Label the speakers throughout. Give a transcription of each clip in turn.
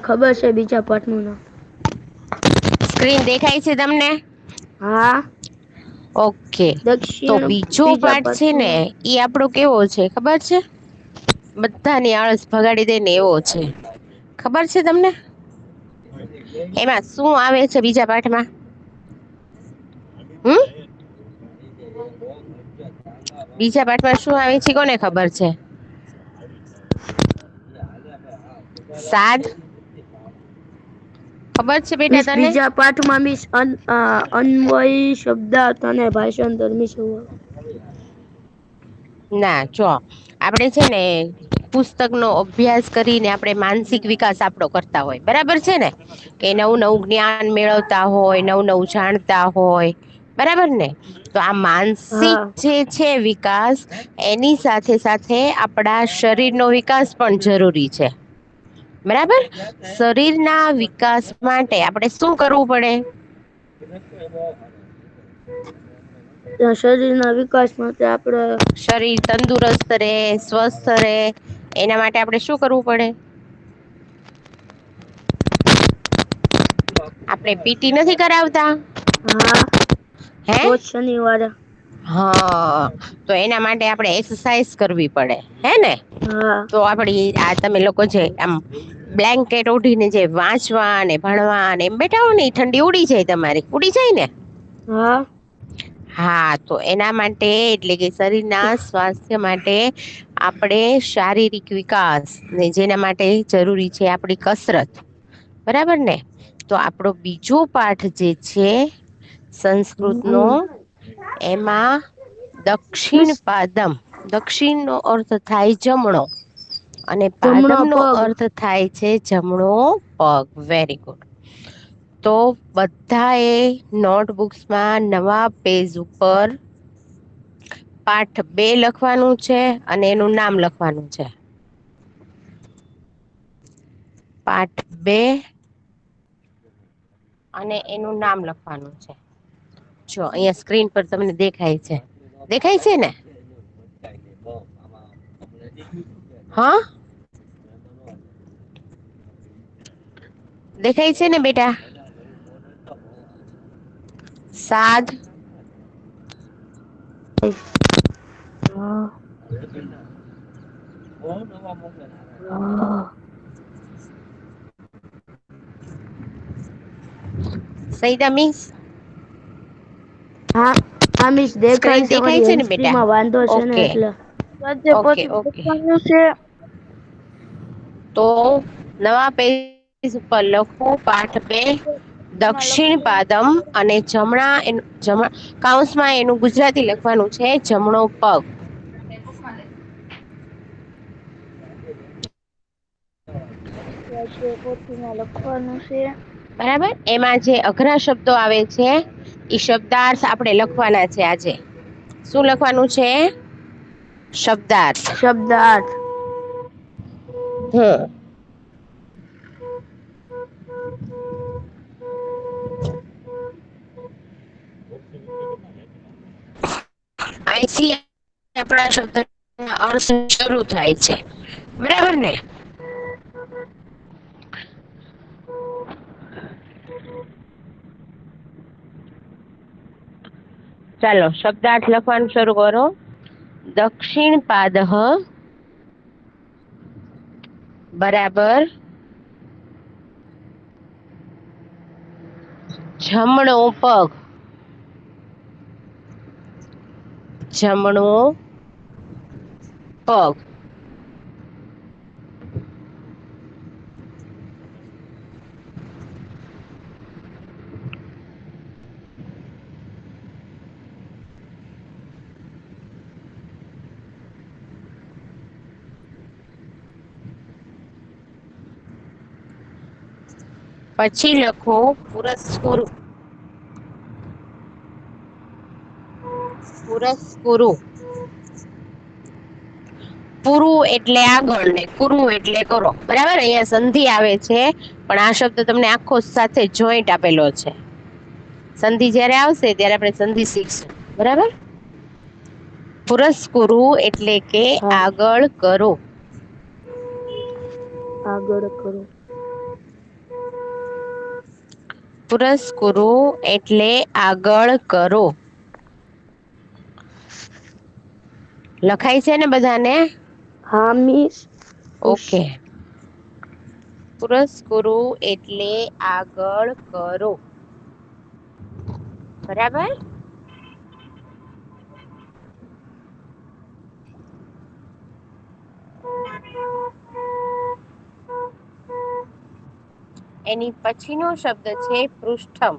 Speaker 1: ખબર છે બીજા પાઠનું નામ.
Speaker 2: સ્ક્રીન દેખાય છે તમને?
Speaker 1: હા.
Speaker 2: ઓકે તો
Speaker 1: દક્ષિણ
Speaker 2: બીજો
Speaker 1: બીજા
Speaker 2: પાઠ છે ને
Speaker 1: પાઠનું
Speaker 2: ઈ આપડો કેવો છે ખબર છે? બધાની આળસ ભગાડી દે ને એવો છે. ખબર છે તમને? એમાં શું આવે છે બીજા પાઠમાં? હમ બીજા પાઠમાં શું આવે છે કોને ખબર છે? સાદ ખબર છે બેટા
Speaker 1: મિસ
Speaker 2: તને
Speaker 1: બીજા પાઠમાં મિસ અન્વયી શબ્દાર્થ અને ભાષાંતર મિસ
Speaker 2: ના જો આપડે છે ને પુસ્તકનો અભ્યાસ કરીને આપણે માનસિક વિકાસ આપણો કરતા હોય બરાબર છે ને? કે નવું નવું જ્ઞાન મેળવતા હોય નવું નવું જાણતા હોય. બરાબર ને તો આ માનસિક
Speaker 1: હા
Speaker 2: જે છે વિકાસ એની સાથે સાથે આપણા શરીરનો વિકાસ પણ જરૂરી છે. બરાબર શરીરના વિકાસ માટે આપણેે શું કરવું પડે?
Speaker 1: શરીરના વિકાસ માટે આપડે
Speaker 2: શરીર તંદુરસ્ત રે સ્વસ્થ રે એના માટે આપણે શું કરવું પડે? આપણે પીટી નથી કરાવતા?
Speaker 1: હા
Speaker 2: હે
Speaker 1: રોજ શનિવારે.
Speaker 2: હા તો એના માટે આપણે એક્સરસાઇઝ કરવી પડે હે ને?
Speaker 1: હા.
Speaker 2: તો આપડી આ તમે લોકો છે આમ બ્લેન્કેટ ઓઢીને જે વાંચવા અને ભણવા અને એમ બેઠા હો ને ઠંડી ઉડી જાય તમારી ઉડી જાય ને?
Speaker 1: હા.
Speaker 2: હા તો એના માટે એટલે કે શરીરના સ્વાસ્થ્ય માટે આપણે શારીરિક વિકાસ ને જેના માટે જરૂરી છે આપડી કસરત. બરાબર ને તો આપણો બીજો પાઠ જે છે સંસ્કૃતનો એમાં દક્ષિણ
Speaker 1: મિસ
Speaker 2: પાદમ દક્ષિણ નો અર્થ થાય જમણો અને
Speaker 1: જમણો
Speaker 2: પાદમ નો
Speaker 1: પગ
Speaker 2: અર્થ થાય છે જમણો પગ વેરી ગુડ. તો બધા એ નોટબુક્સમાં નવા પેજ ઉપર પાઠ 2 લખવાનું છે અને એનું નામ લખવાનું છે. પાઠ 2 અને એનું નામ લખવાનું છે. જો અહિયાં સ્ક્રીન પર તમને દેખાય છે દેખાય છે ને? હા. દેખાય છે ને બેટા? સાદ
Speaker 1: હા.
Speaker 2: સૈદા મીન્સ
Speaker 1: હા હા મિસ દેખાય
Speaker 2: સ્ક્રીન
Speaker 1: છે મારી
Speaker 2: ને બેટા
Speaker 1: હેન્ડસ્પ્રીમાં વાંધો છે ને
Speaker 2: ઓકે
Speaker 1: એટલે.
Speaker 2: ઓકે ઓકે તો નવા પેજ ઉપર લખો પાઠ 2 દક્ષિણ પાદમ અને કૌંસમાં એનું ગુજરાતી લખવાનું છે જમણો પગ.
Speaker 1: પોથીમાં લખવાનું છે.
Speaker 2: બરાબર એમાં જે અઘરા શબ્દો આવે છે ઈ શબ્દાર્થ આપણે લખવાના છે આજે. શું લખવાનું છે? શબ્દાર્થ.
Speaker 1: શબ્દાર્થ.
Speaker 2: અહીંથી આપણા શબ્દ અર્થ શરૂ થાય છે બરાબર ને? ચાલો શબ્દાર્થ લખવાનું શરૂ કરો. દક્ષિણ પાદઃ બરાબર જમણો પગ. જમણો પગ. પછી લખો પુરસ્કુર પુરસ્કુરુ. પૂરું એટલે આગળ ને કુરું એટલે કરો બરાબર અહિયાં સંધિ આવે છે. પણ આ શબ્દ તમને આખો સાથે જોઈન્ટ આપેલો છે. સંધિ જયારે આવશે ત્યારે આપણે સંધિ શીખશું બરાબર. પુરસ્કુરુ એટલે કે
Speaker 1: હા
Speaker 2: આગળ કરો.
Speaker 1: આગળ કરો.
Speaker 2: પુરસ્કુરુ એટલે આગળ કરો. લખાય છે ને બધાને?
Speaker 1: હા મિસ.
Speaker 2: ઓકે. પુરસ્કુરુ એટલે આગળ કરો. બરાબર. એની પછીનો શબ્દ છે પૃષ્ઠમ.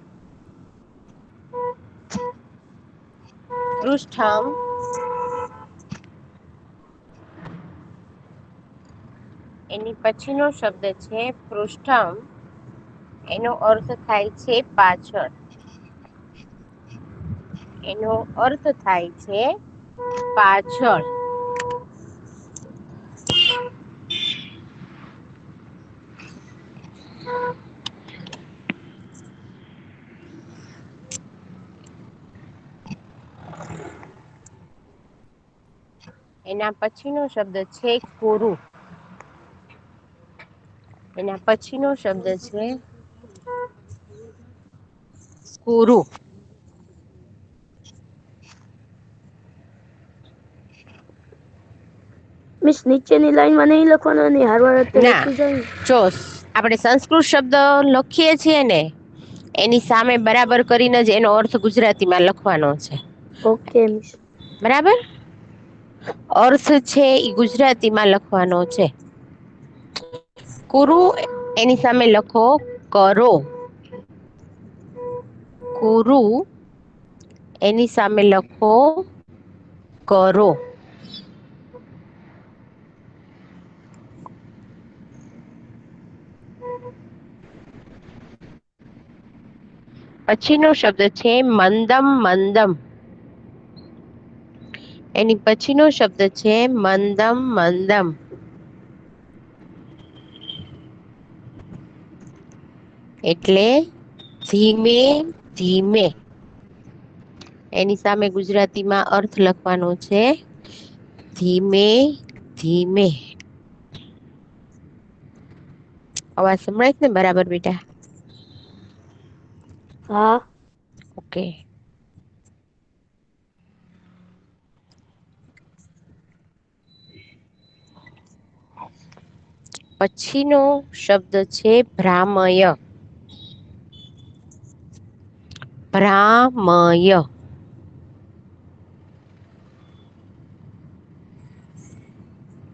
Speaker 2: પૃષ્ઠમ એની પછીનો શબ્દ છે પૃષ્ઠમ. એનો અર્થ થાય છે પાછળ. એનો અર્થ થાય છે પાછળ. એના પછીનો શબ્દ છે કોરું. એના પછીનો શબ્દ છે કોરું.
Speaker 1: મિસ નીચેની લાઈનમાં નહીં લખવાનું અને હાર વાર
Speaker 2: ના
Speaker 1: લખી જાય.
Speaker 2: જો આપણે સંસ્કૃત શબ્દ લખીએ છીએ ને એની સામે બરાબર કરીને જ એનો અર્થ ગુજરાતીમાં લખવાનો છે.
Speaker 1: Okay miss.
Speaker 2: બરાબર. અર્થ છે ઈ ગુજરાતીમાં લખવાનો છે. કુરુ એની સામે લખો કરો. કુરુ એની સામે લખો કરો. પછીનો શબ્દ છે મંદમ મંદમ. એની પછીનો શબ્દ છે મંદમ મંદમ. એટલે ધીમે ધીમે. એની સામે ગુજરાતીમાં અર્થ લખવાનો છે ધીમે ધીમે. અવાજ સંભળાય છે ને બરાબર બેટા?
Speaker 1: હા.
Speaker 2: ઓકે. પછીનો શબ્દ છે ભ્રામય. ભ્રામય.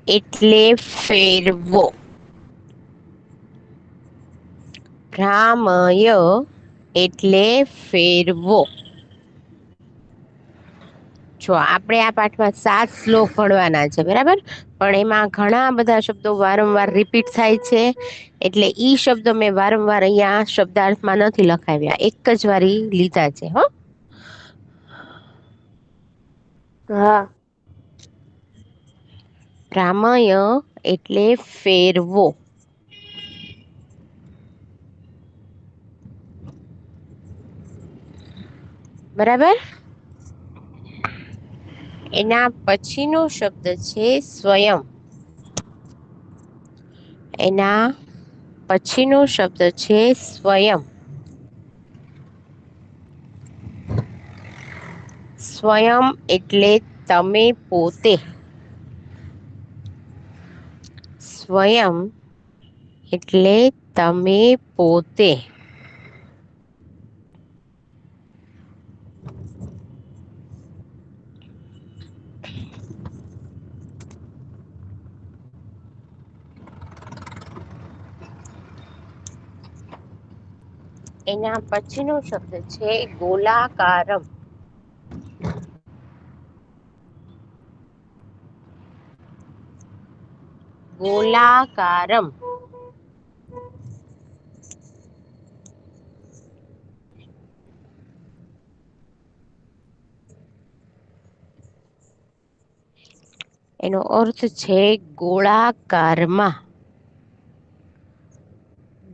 Speaker 2: એટલે ફેરવો. ભ્રામય એટલે ફેરવો. જો આપણે આ પાઠમાં 7 શ્લોક ભણવાના છે બરાબર. પણ એમાં ઘણા બધા શબ્દો વારંવાર રિપીટ થાય છે. એટલે ઈ શબ્દ મેં વારંવાર અહિયાં શબ્દાર્થમાં નથી લખાવ્યા એક જ વાર લીધા છે હો.
Speaker 1: હા.
Speaker 2: ભ્રામય એટલે ફેરવો. બરાબર. એના પછીનો શબ્દ છે સ્વયં. એના પછીનો શબ્દ છે સ્વયં. સ્વયં એટલે તમે પોતે. સ્વયં એટલે તમે પોતે. એના પછીનો શબ્દ છે ગોલાકારમ. ગોલાકારમ. એનો અર્થ છે ગોળાકારમાં.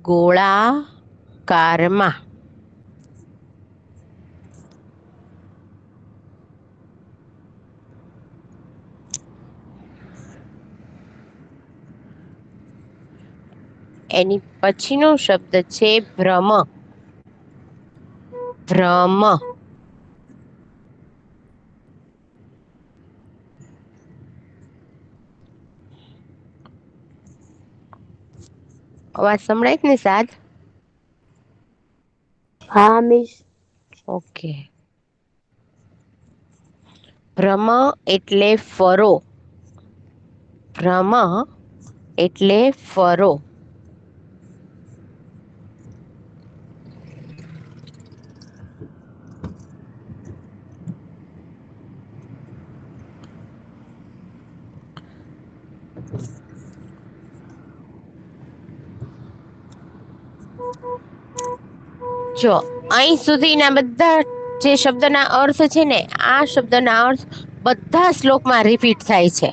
Speaker 2: ગોળાકારમાં. એની પછીનો શબ્દ છે ભ્રમ. ભ્રમ. અવાજ સંભળાય જ ને સાદ?
Speaker 1: હા મિસ.
Speaker 2: ઓકે. ભ્રમ એટલે ફરો. ભ્રમ એટલે ફરો. જો અહીં સુધીના બધા જે શબ્દના અર્થ છે ને, આ શબ્દના અર્થ બધા શ્લોકમાં રિપીટ થાય છે.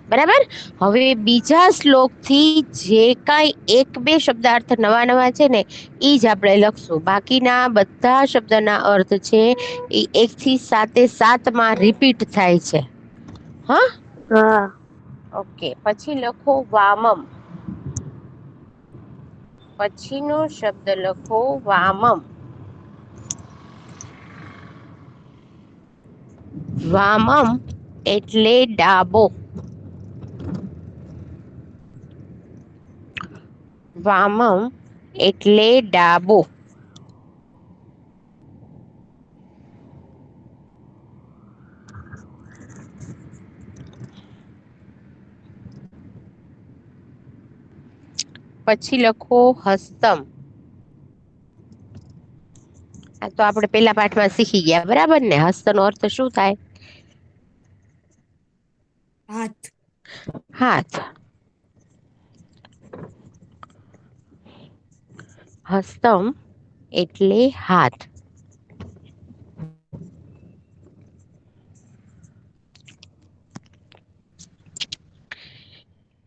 Speaker 2: બરાબર. હવે બીજા શ્લોક થી જે કઈ એક બે શબ્દાર્થ નવા નવા છે ને, ઈ જ આપણે લખશું. બાકીના બધા શબ્દના અર્થ છે એ 1 થી 7 માં રિપીટ થાય છે. હા.
Speaker 1: હા.
Speaker 2: ઓકે. પછી લખો વામમ. પછીનો શબ્દ લખો વામમ. વામમ એટલે ડાબો. વામમ એટલે ડાબો. પછી લખો હસ્તમ. આ તો આપણે પેલા પાઠમાં શીખી ગયા, બરાબર ને? હસ્તનો અર્થ શું થાય?
Speaker 3: હાથ.
Speaker 2: હાથ. હસ્તમ એટલે હાથ.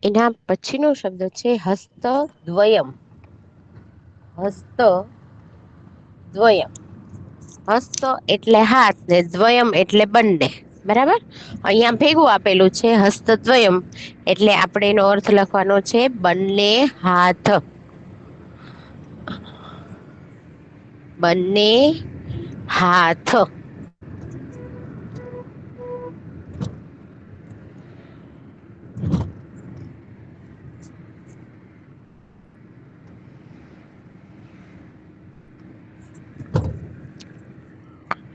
Speaker 2: એના પછીનો શબ્દ છે હસ્તદ્વયમ. હસ્તદ્વયમ. હસ્ત એટલે હાથ ને દ્વયમ એટલે બંને. બરાબર. અહીંયા ભેગું આપેલું છે હસ્તદ્વયમ, એટલે આપણે એનો અર્થ લખવાનો છે બંને હાથ. બંને હાથ.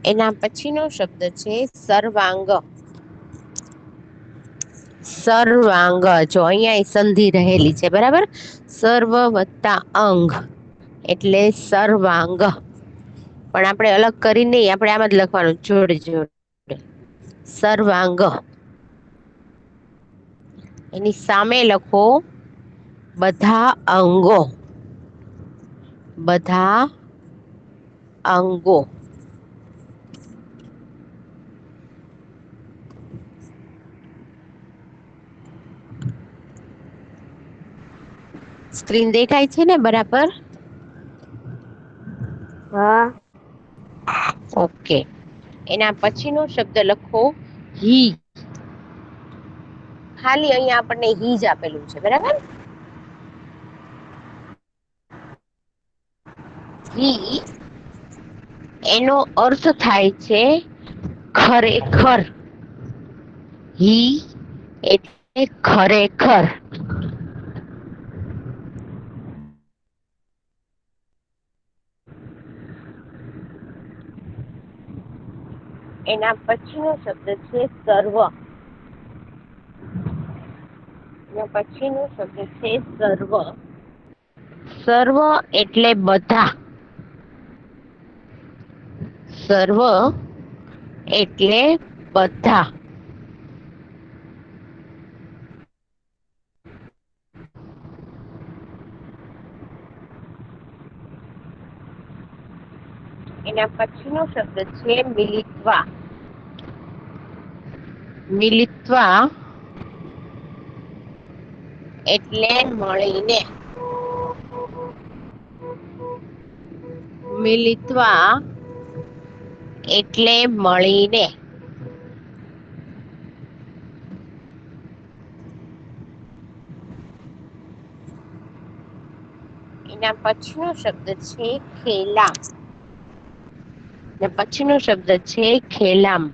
Speaker 2: એના પછીનો શબ્દ છે સર્વાંગ. સર્વાંગ. જો અહીંયા સંધિ રહેલી છે, બરાબર. સર્વ વત્તા અંગ એટલે સર્વાંગ. પણ આપણે અલગ કરી નઈ, આપણે આમ જ લખવાનું જોડે જોડે. સર્વાંગ. એની સામે લખો બધા અંગો. બધા અંગો. સ્ક્રીન દેખાય છે ને બરાબર?
Speaker 1: હા.
Speaker 2: ઓકે. એના પછીનો શબ્દ લખો હી. ખાલી અહીંયા આપણને હી જ આપેલું છે, બરાબર. હી એનો અર્થ થાય છે ખરેખર. હી એટલે ખરેખર. એના પછીનો શબ્દ છે સર્વ. એના પછીનો શબ્દ છે સર્વ. સર્વ એટલે બધા. સર્વ એટલે બધા. એના પછીનો શબ્દ છે મિલિત્વા. મિલિત્વા એટલે મળીને. મિલિત્વા એટલે મળીને. એના પછીનો શબ્દ છે ખેલા. ને પછીનો શબ્દ છે ખેલામ.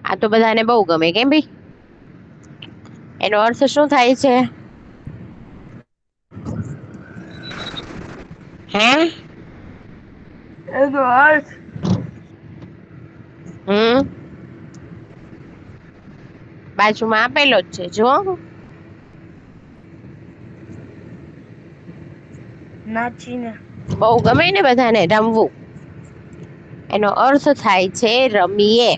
Speaker 2: આ તો બધાને બહુ ગમે કેમ ભાઈ? એનો અર્થ શું થાય છે? હે?
Speaker 1: એનો અર્થ
Speaker 2: હમ. બાજુમાં આપેલો જ છે જો.
Speaker 1: નાચીને.
Speaker 2: બહુ ગમે ને બધાને રમવું. એનો અર્થ થાય છે રમીએ.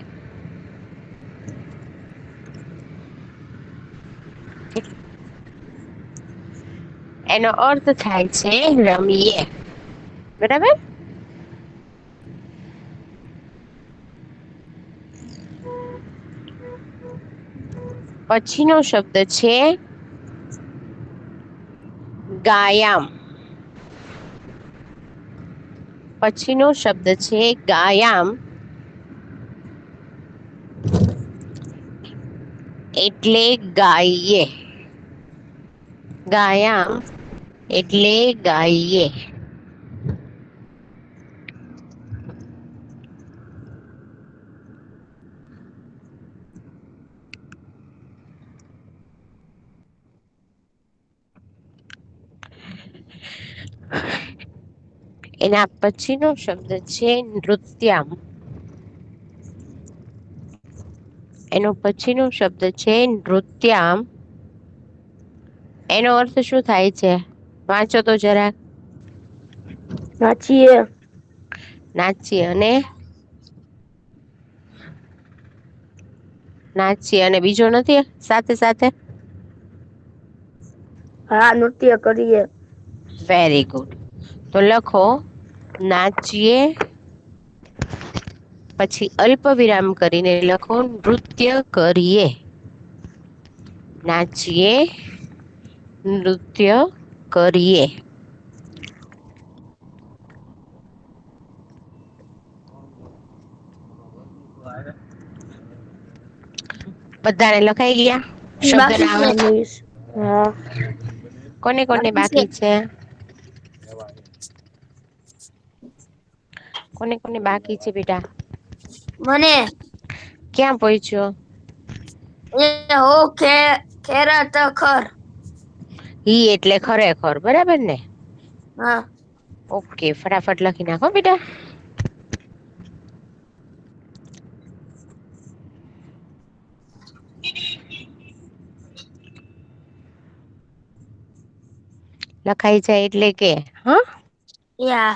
Speaker 2: એનો અર્થ થાય છે રમીએ. બરાબર? પછીનો શબ્દ છે ગાયામ. પછીનો શબ્દ છે ગાયામ. એટલે ગાઈએ. ગાયામ એટલે ગાઈએ. એના પછીનો શબ્દ છે નૃત્યમ. એનો પછીનો શબ્દ છે નૃત્યામ. એનો અર્થ શું થાય છે? વાંચો તો જરાક.
Speaker 1: નાચીએ.
Speaker 2: નાચીએ અને નાચીએ અને બીજો નથી સાથે સાથે?
Speaker 1: હા, નૃત્ય કરીએ.
Speaker 2: Very good. તો લખો નાચીએ પછી અલ્પ વિરામ કરીને લખો નૃત્ય કરીએ. નાચીએ નૃત્ય કરીએ. બધાને લખાઈ ગયા? શબ્દ
Speaker 1: બાકી
Speaker 2: ના
Speaker 1: છે
Speaker 2: આવે તો?
Speaker 1: મિસ. હા.
Speaker 2: કોને કોને બાકી છે? કોને કોને બાકી છે બેટા?
Speaker 1: મને
Speaker 2: ક્યાં પોયચો?
Speaker 1: ખેરાતખર.
Speaker 2: ઈ એટલે ખરેખર બરાબર ને?
Speaker 1: હા.
Speaker 2: ઓકે ફટાફટ લખી નાખો બેટા. લખાઈ જાય એટલે કે હા.
Speaker 1: યા.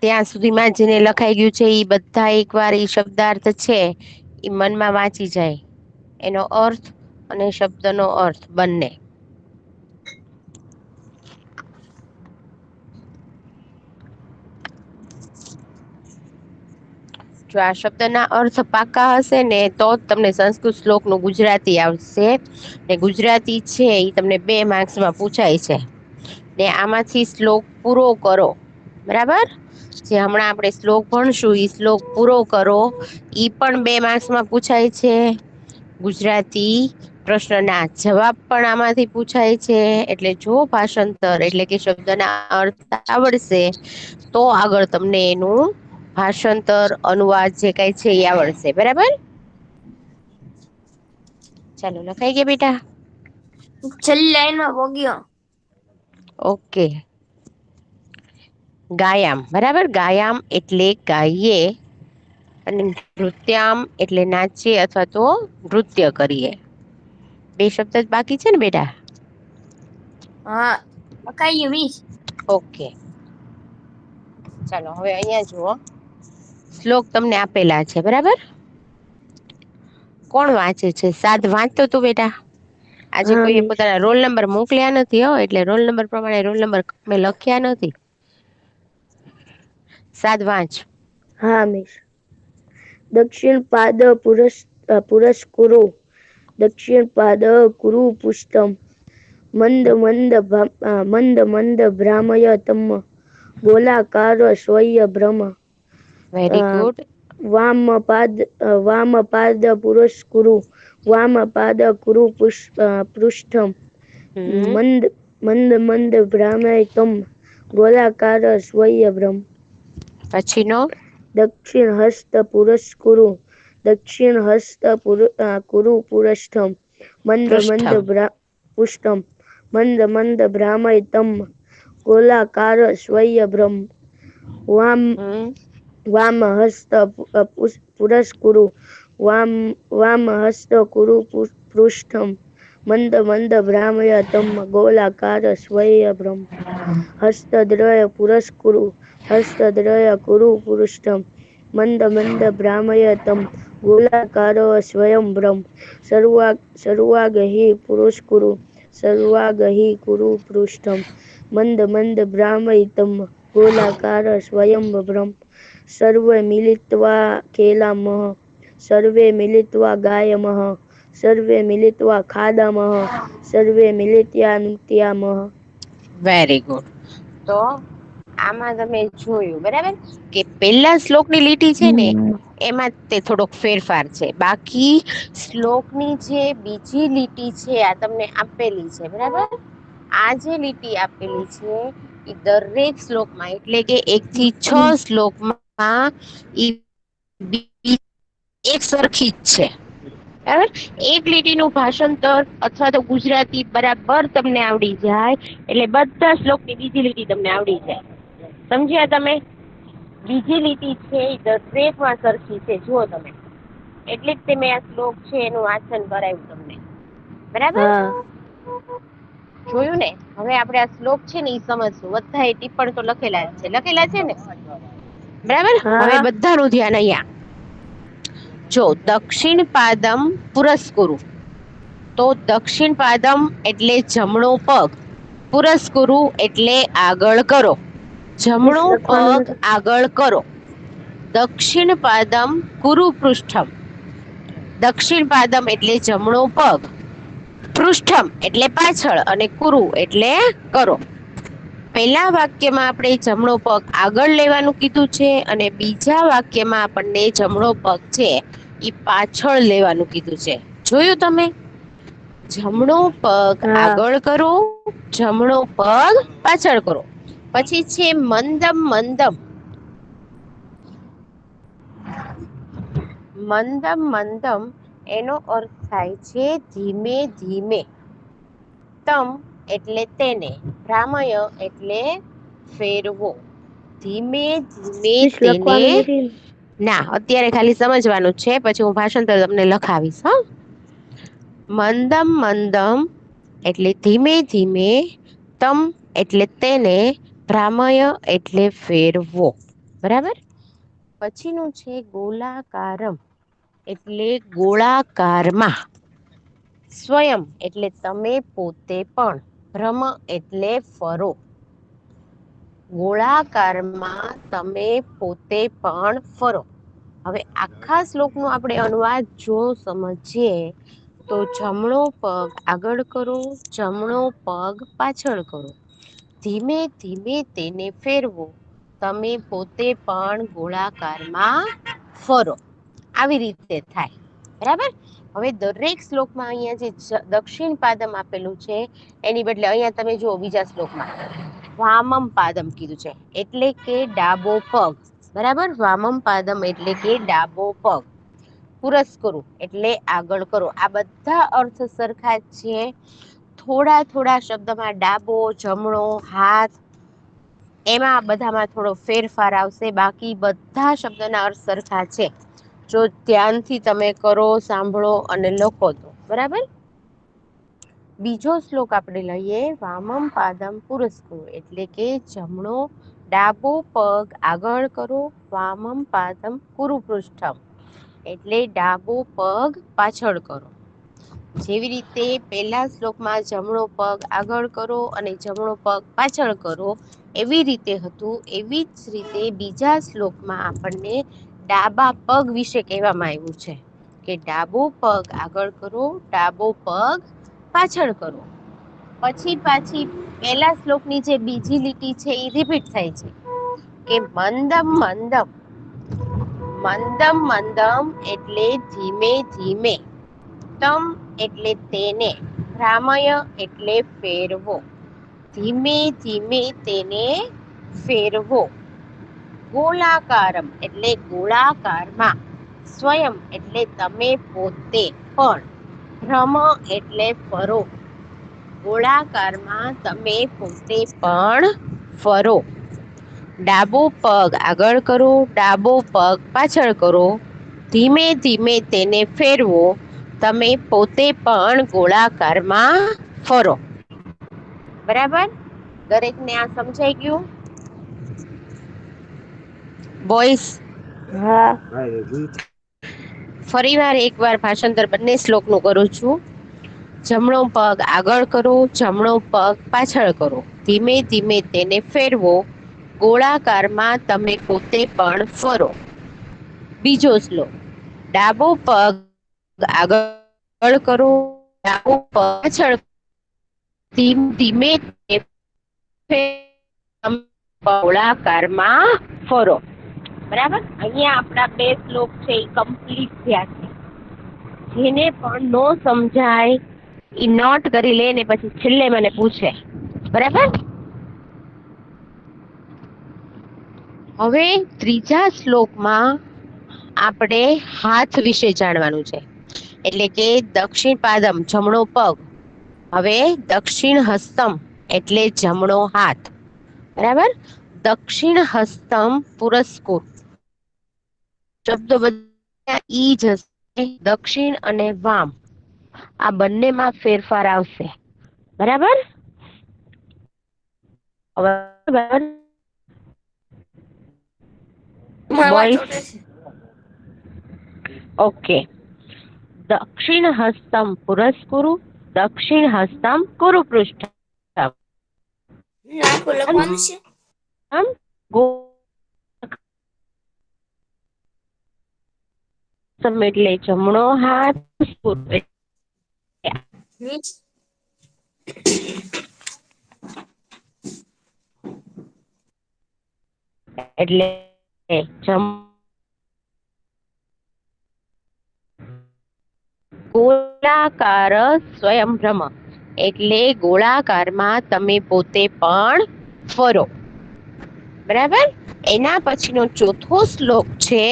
Speaker 2: ત્યાં સુધીમાં જેને લખાઈ ગયું છે એ બધા એક વાર ઈ શબ્દાર્થ છે ઈ મનમાં વાંચી જાય. એનો અર્થ અને શબ્દનો અર્થ બંને. જો આ શબ્દના અર્થ પાકા હશે ને તો જ તમને સંસ્કૃત શ્લોક નું ગુજરાતી આવશે. ને ગુજરાતી છે એ તમને 2 માર્ક્સમાં પૂછાય છે. ને આમાંથી શ્લોક પૂરો કરો બરાબર. જે હમણાં આપણે શ્લોક ભણશું ઈ શ્લોક પૂરો કરો ઈ પણ 2 માર્ક્સમાં પૂછાય છે ગુજરાતી પ્રશ્નના જવાબ પણ આમાંથી પૂછાય છે એટલે જો ભાષાંતર એટલે કે શબ્દના અર્થ આવડશે તો આગળ તમને એનું ભાષાંતર અનુવાદ જે કઈ છે એ આવડશે બરાબર. ચાલો લખાઈ ગયા બેટા.
Speaker 1: છેલ્લી લાઈનમાં પોગયો.
Speaker 2: ઓકે. ગાયામ બરાબર ગાયામ એટલે ગાઈએ. અને નૃત્યામ એટલે નાચીએ અથવા તો નૃત્ય કરીએ. 2 શબ્દ જ બાકી છે ને બેટા.
Speaker 1: હા લખાઈ ગયું મિસ.
Speaker 2: ઓકે. ચાલો હવે અહિયાં જુઓ શ્લોક તમને આપેલા છે બરાબર. કોણ વાંચે છે સાદ વાંચતો તું બેટા. આજે
Speaker 1: હા
Speaker 2: કોઈ
Speaker 1: મિસ.
Speaker 2: પોતાના રોલ નંબર મોકલ્યા નથી હો એટલે રોલ નંબર પ્રમાણે રોલ નંબર મેં લખ્યા નથી. સાદ વાંચ.
Speaker 1: હા મિસ. દક્ષિણ પાદ પુરસ્કુરુ. દક્ષિણ પાદ કુરુ પુષ્ટમ. મંદ મંદ ભ્રામય તમ. ગોલાકાર સ્વય બ્રહ્મ.
Speaker 2: Very good.
Speaker 1: વામ પાદ પુરુષકુરુ. વામ પાદ કુરુ પૃષ્ઠમ.
Speaker 2: હમ
Speaker 1: મંદ મંદ ભ્રામય તમ. ગોલાકાર સ્વયં બ્રહ્મ.
Speaker 2: પછીનો
Speaker 1: દક્ષિણ હસ્ત પુરસ્કુરુ દક્ષિણ હસ્ત કુરુ પુરષ્ઠમ મંદ મંદ
Speaker 2: પૃષ્ઠમ
Speaker 1: પુષ્ટમ મંદ મંદ ભ્રામય તમ ગોલાકાર સ્વય બ્રહ્મ વામ હસ્ત પુરસ્કુરુ વામ હસ્ત કુરુ પૃષ્ઠમ મંદ મંદ ભ્રામય તમ ગોલાકાર સ્વય બ્રહ્મ હસ્તદ્રય પુરસ્કુરુ હસ્તદ્રય કુરુ પુરુષમ મંદ મંદ ભ્રામય તમ ગોલાકારો સ્વયં બ્રહ્મ સર્વાગહી પુરુષકુરુ સર્વાગહી કુરુ પૃષ્ઠમ મંદ મંદ ભ્રામયતમ ગોલાકાર સ્વયં બ્રહ્મ સર્વે મિલિત્વા ખેલામઃ સર્વે મિલિત્વા ગાયમઃ સર્વે મિલિત્વા ખાદામઃ સર્વે મિલિત્વા નૃત્યામઃ.
Speaker 2: Very good. તો આમાં તમે જોયું બરાબર કે પેલા શ્લોકની લીટી છે ને એમાં તે થોડોક ફેરફાર છે. બાકી શ્લોકની જે બીજી લીટી છે આ તમને આપેલી છે બરાબર. આ જે લીટી આપેલી છે એ દરેક શ્લોકમાં એટલે કે 1 થી 6 શ્લોકમાં એક સરખી જ છે. બરાબર. એક લીટીનું ભાષાંતર અથવા તો ગુજરાતી બરાબર તમને આવડી જાય એટલે બધા શ્લોકની બીજી લીટી તમને આવડી જાય. સમજ્યા તમે? બીજી લીટી છે એ દરેકમાં સરખી છે. જુઓ તમે. એટલે જ તે મેં આ શ્લોક છે એનું વાંચન કરાવ્યું તમને. બરાબર. જોયું ને. હવે આપણે આ શ્લોક છે ને એ સમજશું. બધા એ ટિપ્પણ તો લખેલા જ છે. લખેલા છે ને? બરાબર. હવે બધાનું ધ્યાન અહીંયા. જો દક્ષિણ પાદમ પુરસ્કુરુ. તો દક્ષિણ પાદમ એટલે જમણો પગ. પુરસ્કુરુ એટલે આગળ કરો. જમણો પગ આગળ કરો. દક્ષિણ પાદમ કુરુ પૃષ્ઠમ. દક્ષિણ પાદમ એટલે જમણો પગ. પૃષ્ઠમ એટલે પાછળ અને કુરુ એટલે કરો. પહેલા વાક્યમાં આપણે જમણો પગ આગળ લેવાનું કીધું છે અને બીજા વાક્યમાં આપણને જમણો પગ છે ઈ પાછળ લેવાનું કીધું છે. જોયું તમે? જમણો પગ આગળ કરો, જમણો પગ પાછળ કરો. પછી છે મંદમ મંદમ. મંદમ મંદમ એનો અર્થ થાય છે ધીમે ધીમે. તમ એટલે તેને. ભ્રામય એટલે ફેરવો. ધીમે ધીમે તેને. ના, અત્યારે ખાલી સમજવાનું છે. પછી હું ભાષાંતર તમને લખાવીશ. હા. મંદમ મંદમ એટલે ધીમે ધીમે. તમ એટલે તેને. ભ્રામય એટલે ફેરવો. બરાબર. પછીનું છે ગોલાકારમ એટલે ગોળાકારમાં. સ્વયં એટલે તમે પોતે પણ. ભ્રમ એટલે ફરો. ગોળાકારમાં તમે પોતે પણ ફરો. હવે આખા શ્લોકનો આપણે અનુવાદ જો સમજીએ તો જમણો પગ આગળ કરો, જમણો પગ પાછળ કરો. ધીમે ધીમે તેને ફેરવો. તમે પોતે પણ ગોળાકારમાં ફરો. આવી રીતે થાય. બરાબર. હવે દરેક શ્લોકમાં અહીંયા જે દક્ષિણ પાદમ આપેલું છે એની બદલે અહીંયા તમે જુઓ બીજા શ્લોકમાં વામમ પાદમ કીધું છે એટલે કે ડાબો પગ. બરાબર. વામમ પાદમ એટલે કે ડાબો પગ. પુરસ્કુરુ એટલે આગળ કરો. આ બધા અર્થ સરખા જ છે. થોડા થોડા શબ્દમાં ડાબો, જમણો, હાથ એમાં બધામાં થોડો ફેરફાર આવશે. બાકી બધા શબ્દના અર્થ સરખા છે. જો ધ્યાનથી તમે કરો, સાંભળો અને લખો તો. બરાબર. બીજો શ્લોક આપણે લઈએ વામમ પાદમ પુરસ્કુરુ એટલે કે જમણો ડાબો પગ આગળ કરો. વામમ પાદમ કુરુ પૃષ્ઠમ એટલે ડાબો પગ પાછળ કરો. જેવી રીતે પહેલા શ્લોકમાં જમણો પગ આગળ કરો અને જમણો પગ પાછળ કરો એવી રીતે હતું. એવી જ રીતે બીજા શ્લોકમાં આપણને ડાબા પગ વિશે કહેવામાં આવ્યું છે કે ડાબો પગ આગળ કરો, ડાબો પગ પાછળ કરો. પછી પાછી પહેલા શ્લોકની જે બીજી લીટી છે એ રિપીટ થાય છે કે મંદમ મંદમ. મંદમ મંદમ એટલે ધીમે ધીમે. તમ એટલે તેને. ભ્રામય એટલે ફેરવો. ધીમે ધીમે તેને ફેરવો. ગોળાકારમ એટલે ગોળાકારમાં, સ્વયં એટલે તમે પોતે પણ, ભ્રમ એટલે ફરો. ગોળાકારમાં તમે પોતે પણ ફરો. ડાબો પગ આગળ કરો, ડાબો પગ પાછળ કરો, ધીમે ધીમે તેને ફેરવો, તમે પોતે પણ ગોળાકારમાં ફરો. બરાબર? દરેકને આ સમજાઈ ગયું? બોયસ,
Speaker 1: હા.
Speaker 2: ફરીવાર એકવાર ભાષાંતર બંને શ્લોકનું કરું છું. જમણો પગ આગળ કરો, જમણો પગ પાછળ કરો, ધીમે ધીમે તેને ફેરવો, ગોળાકારમાં તમે પોતે પણ ફરો. બીજો શ્લોક. ડાબો પગ આગળ કરો, ડાબો પગ પાછળ, ધીમે ગોળાકારમાં ફરો. બરાબર? અહીંયા આપણા બે શ્લોક છે એ કમ્પ્લીટ થયા છે. જેને પણ નો સમજાય એ નોટ કરી લે ને પછી છેલ્લે મને પૂછે. બરાબર? હવે ત્રીજા શ્લોકમાં આપણે હાથ વિશે જાણવાનું છે. એટલે કે દક્ષિણ પાદમ જમણો પગ, હવે દક્ષિણ હસ્તમ એટલે જમણો હાથ. બરાબર? દક્ષિણ હસ્તમ પુરસ્કુત શબ્દો બધા ઈ જ હશે. દક્ષિણ અને વામ આ બંનેમાં ફેરફાર આવશે. બરાબર? Boys, okay. દક્ષિણ હસ્તમ પુરસ્કુરુ, દક્ષિણ હસ્તમ કુરુ પૃષ્ઠમ.
Speaker 3: લખવાનું છે.
Speaker 2: એટલે જમણો હાથ, એટલે ગોળાકાર સ્વયંભ્રમ એટલે ગોળાકારમાં તમે પોતે પણ ફરો. બરાબર? એના પછીનો ચોથો શ્લોક છે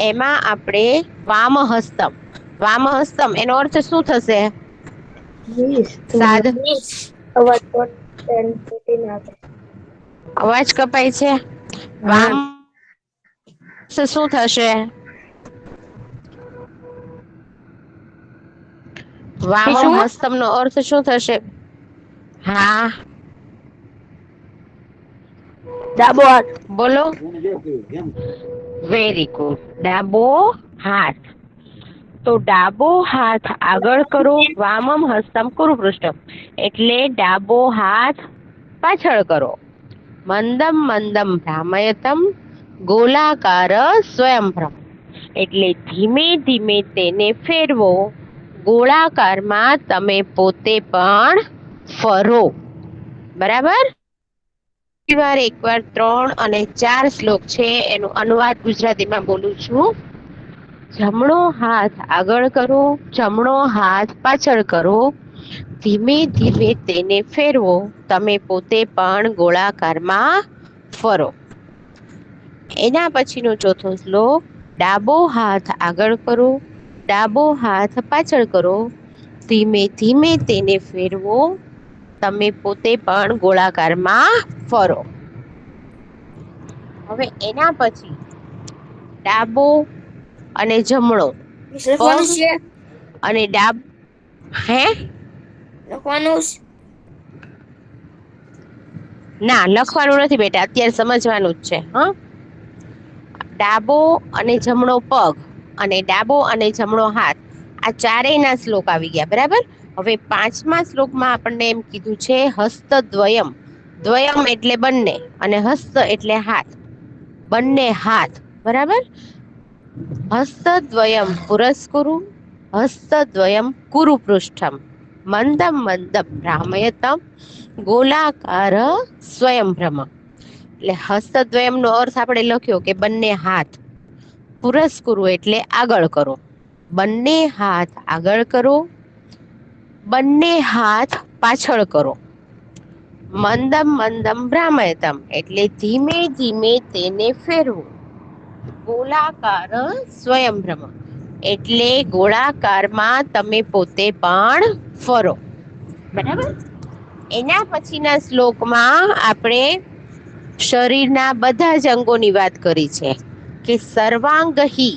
Speaker 2: એમાં આપણે વામહસ્તમ. વામહસ્તમ એનો અર્થ શું થશે? સાદ
Speaker 1: અવાજ આવે.
Speaker 2: અવાજ કપાય છે. વામ શું થશે? વામમ હસ્તમ નો અર્થ શું થશે? હા,
Speaker 1: ડાબો હાથ.
Speaker 2: બોલો. Very good. ડાબો હાથ. તો ડાબો હાથ આગળ કરો, વામમ હસ્તમ કુરુ પૃષ્ઠમ એટલે ડાબો હાથ પાછળ કરો. મંદમ મંદમ ભ્રામયતમ ગોલાકાર સ્વયંભ્રમ એટલે ધીમે ધીમે તેને ફેરવો, ગોળાકારમાં તમે પોતે પણ ફરો. બરાબર? એકવાર 3 અને 4 શ્લોક છે એનો અનુવાદ ગુજરાતીમાં બોલું છું. જમણો હાથ આગળ કરો, જમણો હાથ પાછળ કરો, ધીમે ધીમે તેને ફેરવો, તમે પોતે પણ ગોળાકારમાં ફરો. એના પછીનો ચોથો શ્લોક. ડાબો હાથ આગળ કરો, ડાબો હાથ પાછળ કરો, ધીમે ધીમે તેને ફેરવો, તમે પોતે પણ ગોળાકારમાં ફરો. હવે એના પછી ડાબો અને જમણો
Speaker 3: લખવાનું
Speaker 2: પગ
Speaker 3: છે.
Speaker 2: અને હે
Speaker 3: લખવાનું
Speaker 2: ના, લખવાનું નથી બેટા, અત્યારે સમજવાનું જ છે. હા, ડાબો અને જમણો પગ અને ડાબો અને જમણો હાથ આ ચારેયના શ્લોક આવી ગયા. બરાબર? હવે 5મા શ્લોકમાં આપણને એમ કીધું છે હસ્તદ્વયમ. દ્વયમ એટલે બંને અને હસ્ત એટલે હાથ. બંને હાથ. બરાબર? હસ્તદ્વયમ પુરસ્કુરુ, હસ્તદ્વયમ કુરુ પૃષ્ઠમ, મંદમ મંદમ ભ્રામયતમ ગોલાકાર સ્વયંભ્રમ. એટલે હસ્તદ્વયમ નો અર્થ આપણે લખ્યો કે બંને હાથ. પુરસ્કુરુ એટલે આગળ કરો. બંને હાથ આગળ કરો, બંને હાથ પાછળ કરો. મંદમ મંદમ ભ્રામયતમ એટલે ધીમે ધીમે તેને ફેરવું. ગોળાકાર સ્વયંભ્રમ એટલે ગોળાકારમાં તમે પોતે પણ ફરો. બરાબર. એના પછીના શ્લોકમાં આપણે શરીરના બધા જ અંગોની વાત કરી છે કે સર્વાંગહી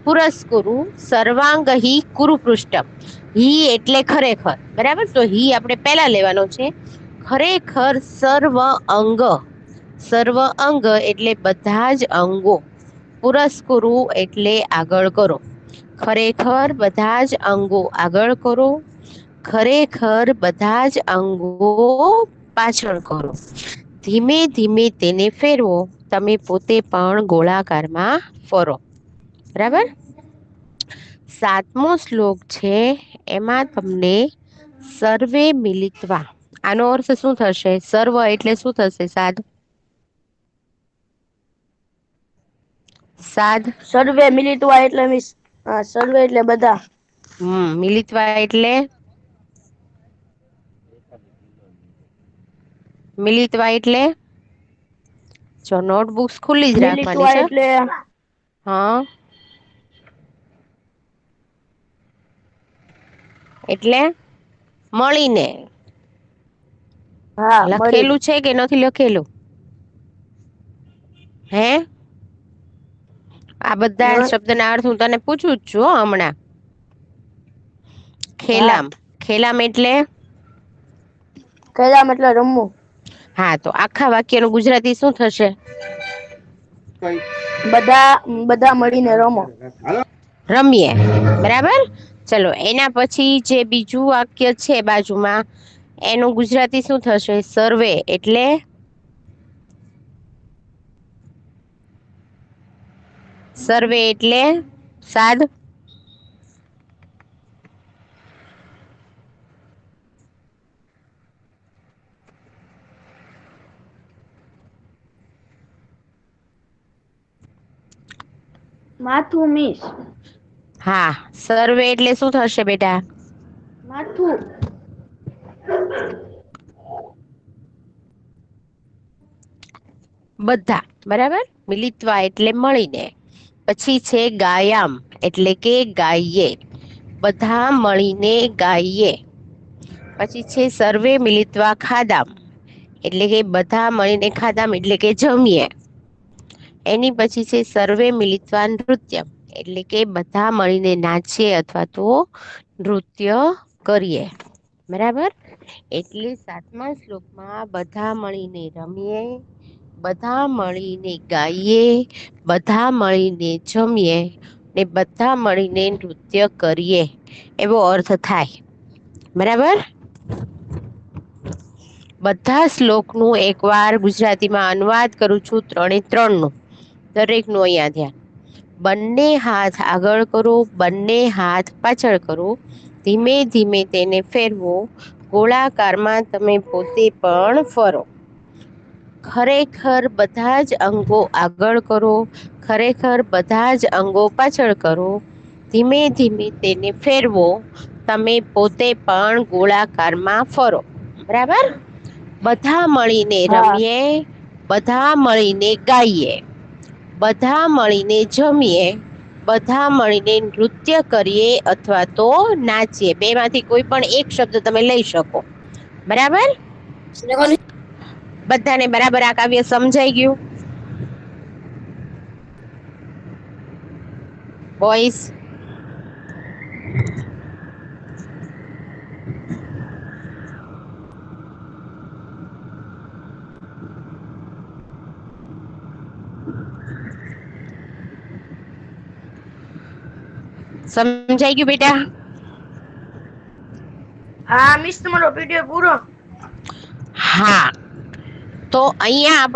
Speaker 2: પુરસ્કુરુ સર્વાંગહી કુરુ પૃષ્ઠમ. હી એટલે ખરેખર. બરાબર. તો હી આપણે પહેલા લેવાનો છે. ખરેખર સર્વ અંગ એટલે બધા જ અંગો. પુરસ્કુરુ એટલે આગળ કરો. ખરેખર બધા જ અંગો આગળ કરો. ખરેખર બધા જ અંગો પાછળ કરો. ધીમે ધીમે તેને ફેરવો. તમે પોતે પણ ગોળાકારમાં ફરો. બરાબર. 7મો શ્લોક છે એમાં તમને સર્વે મિલિત્વા આનો અર્થ શું થશે? સર્વ એટલે શું થશે? સાદ
Speaker 1: સર્વે મિલિટવા એટલે સર્વે એટલે બધા.
Speaker 2: મિલિત્વા એટલે જો નોટબુક્સ ખુલ્લી જ રાખવાની
Speaker 1: મિલિટવા
Speaker 2: છે.
Speaker 1: એટલે
Speaker 2: હા એટલે મળીને.
Speaker 1: હા મળીને.
Speaker 2: લખેલું છે કે નથી લખેલું? હે આ બધા શબ્દના અર્થ હું તને પૂછું જ છું હમણાં.
Speaker 1: હા
Speaker 2: ખેલામ એટલે
Speaker 1: ખેલામ એટલે રમવું.
Speaker 2: હા તો આખા વાક્યનું ગુજરાતી શું થશે?
Speaker 1: બધા મળીને રમો.
Speaker 2: રમીએ. બરાબર. ચલો એના પછી જે બીજું વાક્ય છે બાજુમાં એનું ગુજરાતી શું થશે? સર્વે એટલે સાદ
Speaker 1: માથું મીસ.
Speaker 2: હા સર્વે એટલે શું થશે બેટા?
Speaker 1: માથું.
Speaker 2: બધા. બરાબર. મિલિત્વા એટલે મળીને. પછી છે ગાયામ એટલે કે ગાઈએ. બધા મળીને ગાઈએ. પછી છે સર્વે મિલિત્વા ખાદામ એટલે કે બધા મળીને ખાધામ એટલે કે જમીએ. એની પછી છે સર્વે મિલિત્વા નૃત્યમ એટલે કે બધા મળીને નાચીએ અથવા તો નૃત્ય કરીએ. બરાબર. એટલે 7મા શ્લોકમાં બધા મળીને રમીએ, બધા મળીને ગાઈએ, બધા મળીને જમીએ ને બધા મળીને નૃત્ય કરીએ એવો અર્થ થાય. બરાબર. બધા શ્લોકનું એકવાર ગુજરાતીમાં અનુવાદ કરું છું 3 નું. દરેકનું અહીંયા ધ્યાન. બંને હાથ આગળ કરો, બંને હાથ પાછળ કરો. ધીમે ધીમે તેને ફેરવો. ગોળાકારમાં તમે પોતે પણ ફરો. ખરેખર બધા જ અંગો આગળ કરો. ખરેખર બધા જ અંગો પાછળ કરો. ધીમે ધીમે તેને ફેરવો. તમે પોતે પણ ગોળાકારમાં ફરો. બરાબર. બધા મળીને
Speaker 1: હા
Speaker 2: રમીએ, બધા મળીને ગાઈએ, બધા મળીને જમીએ, બધા મળીને નૃત્ય કરીએ અથવા તો નાચીએ. બેમાંથી કોઈ પણ એક શબ્દ તમે લઈ શકો. બરાબર. બધાને બરાબર આ કાવ્ય સમજાઈ ગયું? બોઈસ સમજાઈ ગયું બેટા?
Speaker 1: હા મિસ તમારો વિડિયો પૂરો.
Speaker 2: હા તો અહીંયા આપણો